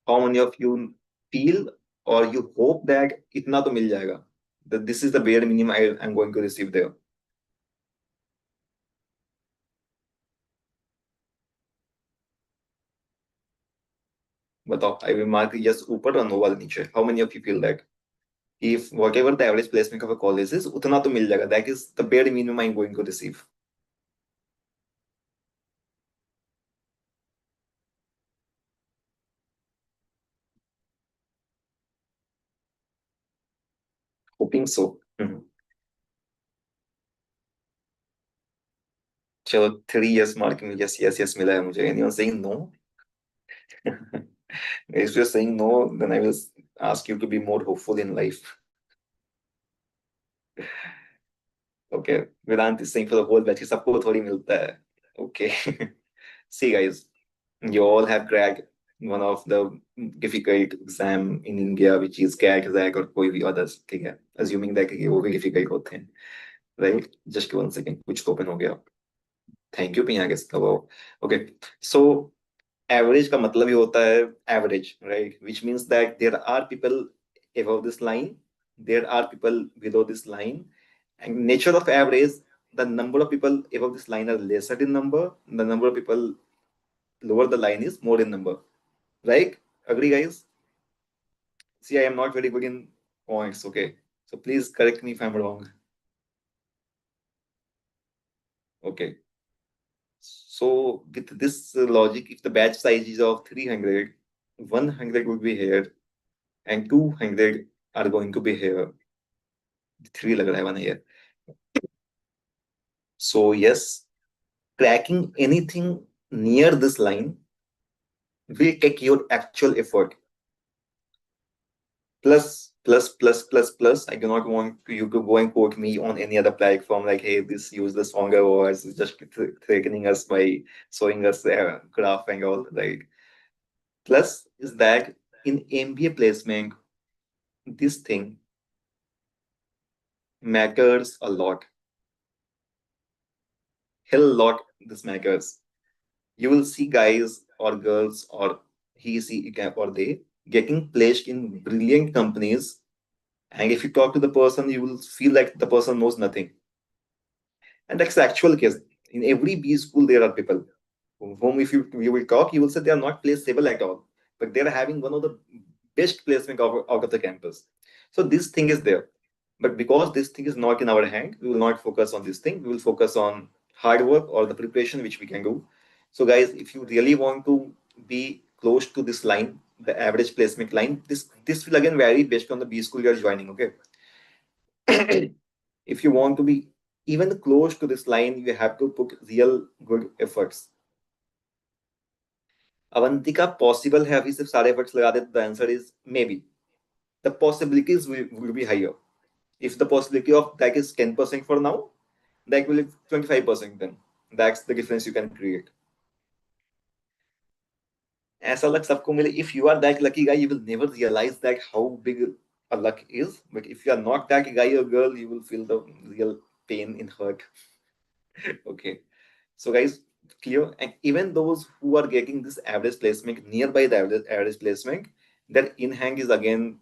Speaker 1: How many of you feel or you hope that itna to mil jayega? That this is the bare minimum I am going to receive there. Batao, I will mark yes ऊपर और no वाला नीचे. How many of you feel that? If whatever the average placement of a college is, उतना तो मिल जाएगा. That is the bare minimum I'm going to receive. Hoping so. चलो 3 years mark में yes yes yes मिला है मुझे. Anyone saying no? If you're saying no, then I will ask you to be more hopeful in life. Okay, Vedant is saying for the whole batch, सबको थोड़ी मिलता है. Okay. See, guys, you all have cracked one of the difficult exam in India, which is CAT, ZAC और कोई भी others. ठीक है, assuming that कि वो भी difficult होते हैं, right? Just 1 second, कुछ तो open हो गया. Thank you, पिया के वो. Okay, so average का मतलब ही होता है average, right? Which means that there are people above this line, there are people below this line. And nature of average, the number of people above this line are lesser in number. The number of people lower the line is more in number. Right? Agree, guys? See, I am not very good in points. Okay. So please correct me if I'm wrong. Okay. So with this logic, if the batch size is of 300, 100 would be here and 200 are going to be here. 3 लग रहा है 1 here. So yes, tracking anything near this line will take your actual effort. Plus. I do not want you to go and quote me on any other platform like, hey, this useless stronger words is just threatening us by showing us the graph and all. Like, plus is that in MBA placement, this thing matters a lot. Hell lot this matters. You will see guys or girls or he or they getting placed in brilliant companies. And if you talk to the person, you will feel like the person knows nothing. And that's the actual case. In every B school, there are people whom, if you will talk, you will say they are not placeable at all. But they are having one of the best placement out of the campus. So this thing is there. But because this thing is not in our hand, we will not focus on this thing. We will focus on hard work or the preparation which we can do. So, guys, if you really want to be close to this line, the average placement line, this will again vary based on the B school you are joining. Okay. If you want to be even close to this line, you have to put real good efforts. Avantika possible है अभी सिर्फ सारे efforts लगा दे the answer is maybe. The possibilities will be higher. If the possibility of that is 10% for now, that will be 25% then. That's the difference you can create. ऐसा luck सबको मिले. If you are that lucky guy, you will never realize that how big a luck is. But if you are not that guy or girl, you will feel the real pain in hurt. Okay. So guys, clear. And even those who are getting this average placement nearby the average placement, their in hand is again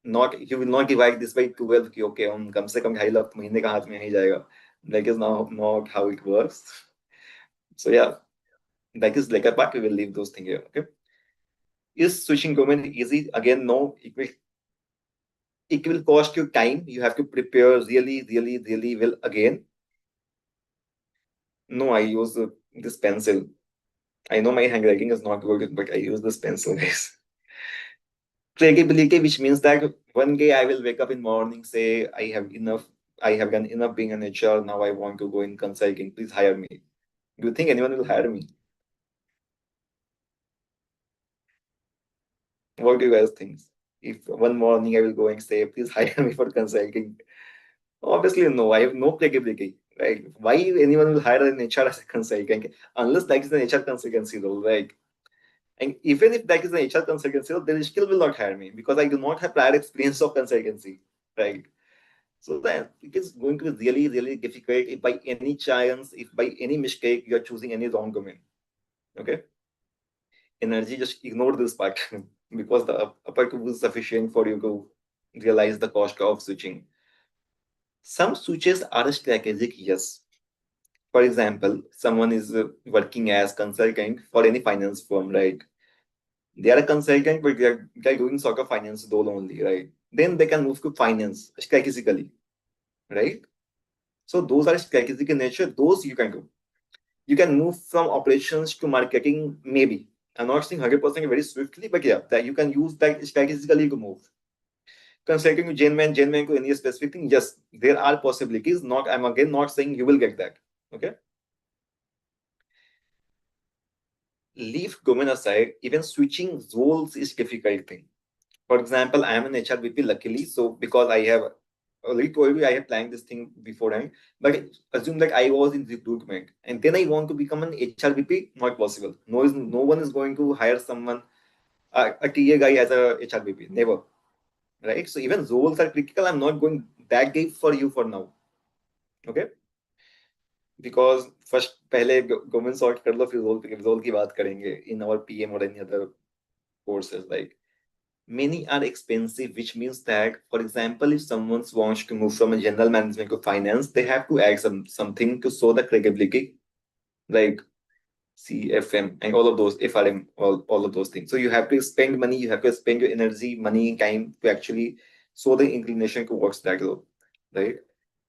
Speaker 1: not, you will not divide this by 12 कि okay हम कम से कम 2.5 लाख महीने का हाथ में ही जाएगा. That is not how it works. So yeah, that is like a part. We will leave those things here. Okay. Is switching domain easy? Again, no. It will cost you time. You have to prepare really well again. No, I use this pencil. I know my handwriting is not good, but I use this pencil, guys. Credibility, which means that one day I will wake up in morning, say I have done enough being an HR. Now I want to go in consulting. Please hire me. Do you think anyone will hire me? What do you guys think? If one morning I will go and say, please hire me for consulting. Obviously, no, I have no credibility. Right? Why anyone will hire an HR as a consultant? Unless that is an HR consultancy role, right? And even if that is an HR consultancy role, they still will not hire me because I do not have prior experience of consultancy, right? So then it is going to be really difficult if by any chance, if by any mistake you are choosing any wrong domain. Okay. Energy, just ignore this part because the upper two is sufficient for you to realize the cost of switching. Some switches are strategic, yes. For example, someone is working as consultant for any finance firm, right? They are a consultant, but they're doing sort of finance role only, right? Then they can move to finance strategically, right? So those are strategic in nature. Those you can do. You can move from operations to marketing, maybe. I'm not saying 100% very swiftly, but yeah, that you can use that strategically to move. Consulting to Gen Man to any specific thing, yes, there are possibilities. Not, I'm again not saying you will get that. Okay. Leave domain aside, even switching roles is difficult thing. For example, I am an HRBP luckily, so because I have already told you I have planned this thing beforehand, but assume that I was in recruitment and then I want to become an HRBP, not possible. No one is going to hire someone, a TA guy as a HRBP, never. Right? So even roles are critical. I'm not going that deep for you for now. Okay? Because first पहले government sort कर लो फिर role की बात करेंगे in our PM or any other courses like Many are expensive, which means that, for example, if someone wants to move from a general management to finance, they have to add something to show the credibility, like CFM and all of those, FRM, all of those things. So you have to spend money, you have to spend your energy, money, time to actually show the inclination towards that role, right?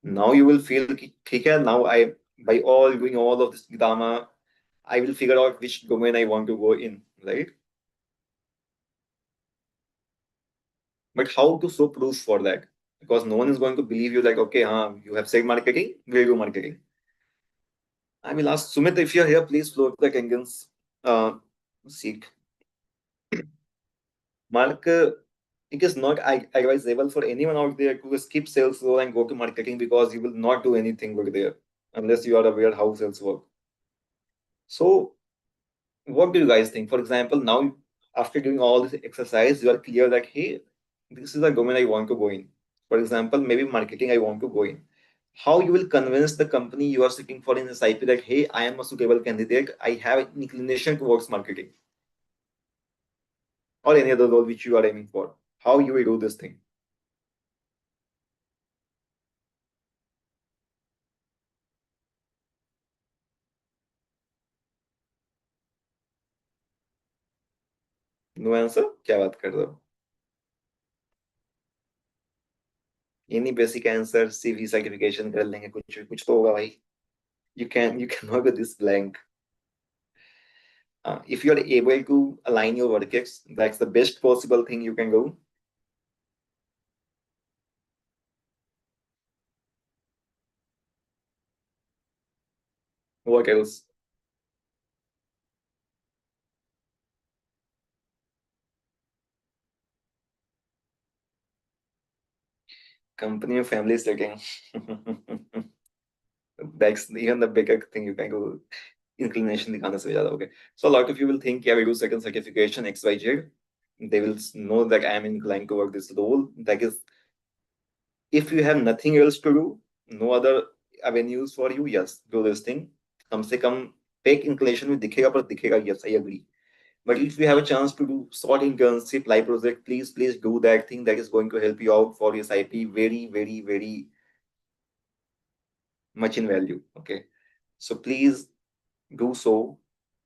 Speaker 1: Now you will feel, okay, now I, by all doing all of this drama, I will figure out which domain I want to go in, right? But how to show proof for that? Because no one is going to believe you like, okay, you have said marketing, we'll do marketing. I will ask Sumit, if you're here, please float the Kangens. Seek. Mark, it is not advisable for anyone out there to skip sales role and go to marketing because you will not do anything over there unless you are aware how sales work. So, what do you guys think? For example, now after doing all this exercise, you are clear that hey, this is a domain I want to go in. For example, maybe marketing I want to go in. How you will convince the company you are seeking for in SIP that hey, I am a suitable candidate. I have an inclination towards marketing or any other role which you are aiming for. How you will do this thing? No answer क्या बात कर रहे हो any basic answer CV certification कर लेंगे कुछ तो होगा भाई you can not go this blank if you are able to align your workets that's the best possible thing you can go what else company and family setting that's even the bigger thing you can go inclination दिखाने से ज्यादा okay so a lot of you will think yeah we do second certification XYZ they will know that I am inclined to work this role that is if you have nothing else to do no other avenues for you yes do this thing कम से कम fake inclination में दिखेगा पर दिखेगा yes I agree but if you have a chance to do short internship live project please do that thing that is going to help you out for your SIP very much in value okay so please do so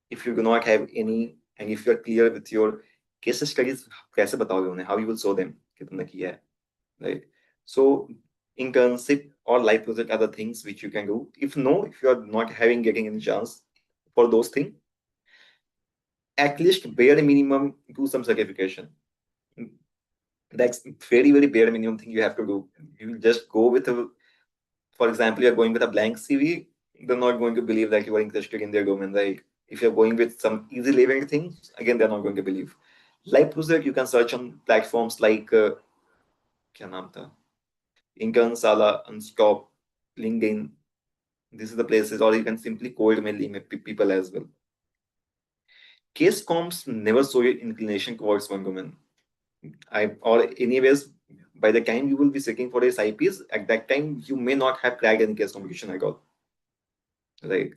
Speaker 1: if you do not have any and if you're clear with your case studies कैसे बताओगे उन्हें how you will show them कि तुमने किया है right so internship or live project are the things which you can do if no if you are not having getting any chance for those things at least bare minimum do some certification that's very bare minimum thing you have to do you just go with a for example you're going with a blank CV they're not going to believe that you are interested in their domain like if you're going with some easy living things again they're not going to believe live project you can search on platforms like क्या नाम था Internsala, Unstop, LinkedIn. These are the places, or you can simply cold mail email people as well. Case comps never show your inclination towards one domain. Or anyways, by the time you will be seeking for his IPs, at that time you may not have cracked any case competition at all. Right.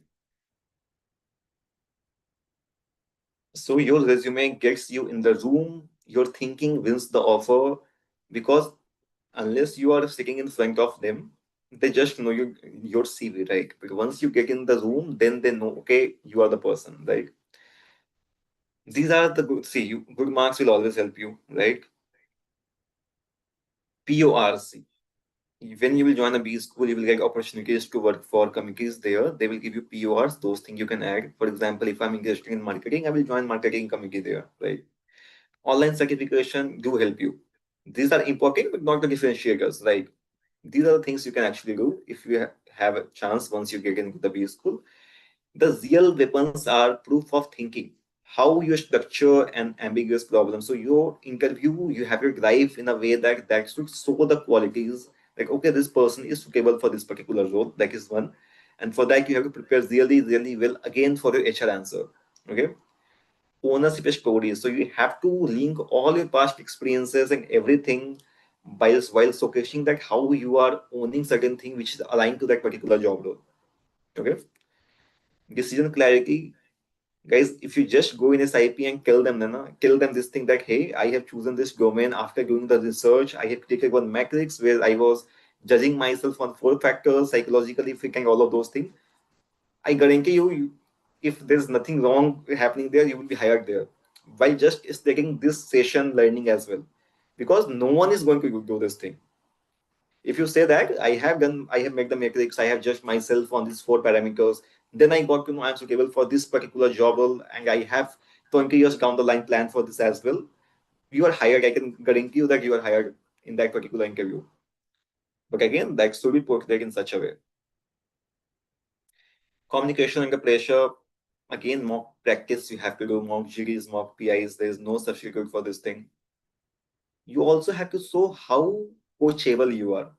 Speaker 1: So your resume gets you in the room, your thinking wins the offer because unless you are sitting in front of them, they just know your CV, right? But once you get in the room, then they know, okay, you are the person, right? These are the good. See, good marks will always help you, right? PORC. When you will join a B school, you will get opportunities to work for committees there. They will give you PORs, those things you can add. For example, if I'm interested in marketing, I will join marketing committee there, right? Online certification do help you. These are important, but not the differentiators, right? These are the things you can actually do if you have a chance once you get into the B school. The real weapons are proof of thinking, how you structure an ambiguous problem. So your interview, you have to drive in a way that should show the qualities like, okay, this person is suitable for this particular role. That is one. And for that, you have to prepare really well again for your HR answer. Okay. Ownership stories. So you have to link all your past experiences and everything while showcasing that how you are owning certain thing which is aligned to that particular job role. Okay. Decision clarity. Guys, if you just go in SIP and kill them this thing that, hey, I have chosen this domain after doing the research. I have taken one metrics where I was judging myself on four factors, psychologically freaking all of those things. I guarantee you, if there's nothing wrong happening there, you will be hired there. By just taking this session learning as well. Because no one is going to do this thing. If you say that I have made the metrics, I have judged myself on these four parameters, then I got to know I'm suitable for this particular job role, and I have 20 years down the line plan for this as well. You are hired. I can guarantee you that you are hired in that particular interview. But again, that should be portrayed in such a way. Communication under pressure, again, mock practice. You have to do mock juries, mock PIs. There is no substitute for this thing. You also have to show how coachable you are.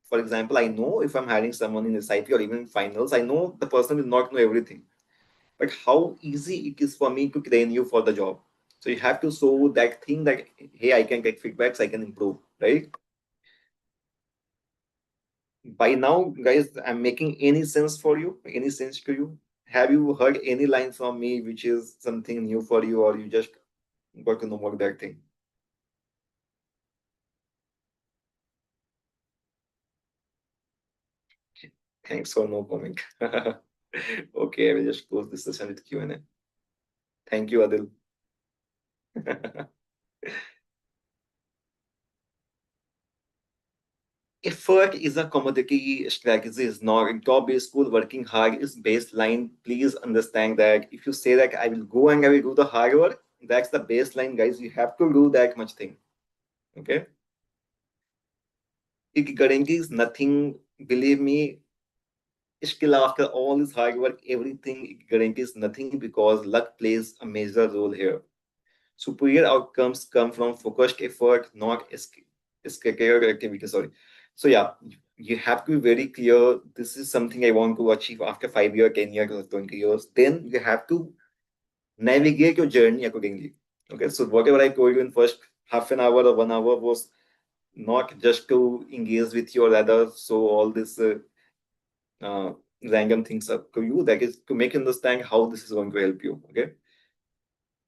Speaker 1: For example, I know if I'm hiring someone in SIP or even in finals, I know the person will not know everything. But how easy it is for me to train you for the job. So you have to show that thing that, hey, I can get feedbacks, I can improve, right? By now, guys, I'm making any sense for you, any sense to you? Have you heard any line from me which is something new for you, or you just got to know about that thing? Thanks for no comment. Okay, I will just close this session with Q&A. Thank you, Adil. Effort is a commodity, strategy is not. In top base school, working hard is baseline. Please understand that if you say that I will go and I will do the hard work, that's the baseline, guys. You have to do that much thing. Okay. It guarantees nothing. Believe me, still after all this hard work, everything it guarantees nothing because luck plays a major role here. Superior outcomes come from focused effort, not scattered activity. Sorry. So yeah, you have to be very clear. This is something I want to achieve after 5 years, 10 years, or 20 years. Then you have to navigate your journey accordingly. Okay. So whatever I told you in first half an hour or 1 hour was not just to engage with you or rather so all this uh, random things up to you. That is to make you understand how this is going to help you. Okay.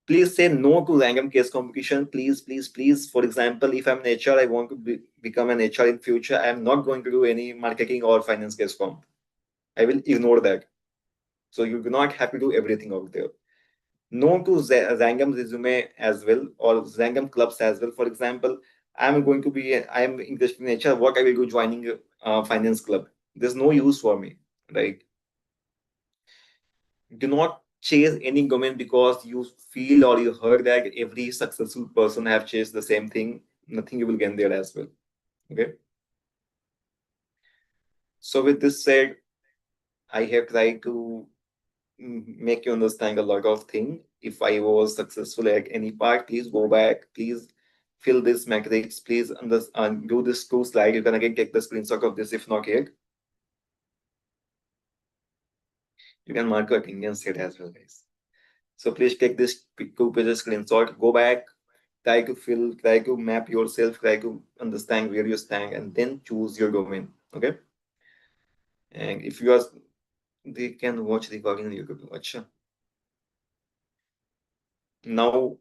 Speaker 1: Please say no to random case competition. Please, please, please. For example, if I'm an HR, I want to become an HR in future. I'm not going to do any marketing or finance case comp. I will ignore that. So you do not have to do everything out there. No to random resume as well or random clubs as well. For example, I'm interested in HR. What I will do joining a finance club? There's no use for me, right? Do not chase any government because you feel or you heard that every successful person have chased the same thing. Nothing you will get there as well. Okay. So with this said, I have tried to make you understand a lot of things. If I was successful at any part, please go back. Please fill this matrix. Please do this two slide. You can again take the screenshot of this if not yet. You can mark your Indian state as well, guys. So please take this two pages screenshot. Go back, try to map yourself, try to understand where you stand, and then choose your domain. Okay. And if you are, they can watch the recording on YouTube. Achha. Now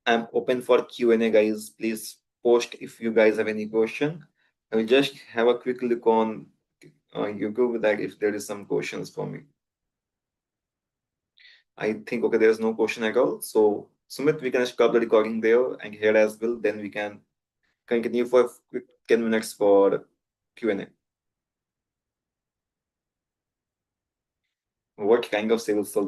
Speaker 1: I'm open for Q&A, guys. Please post if you guys have any question. I will just have a quick look on YouTube that if there is some questions for me. I think okay, there's no question at all. So Sumit, we can stop the recording there and here as well. Then we can continue for a quick 10 minutes for Q&A. What kind of sales? So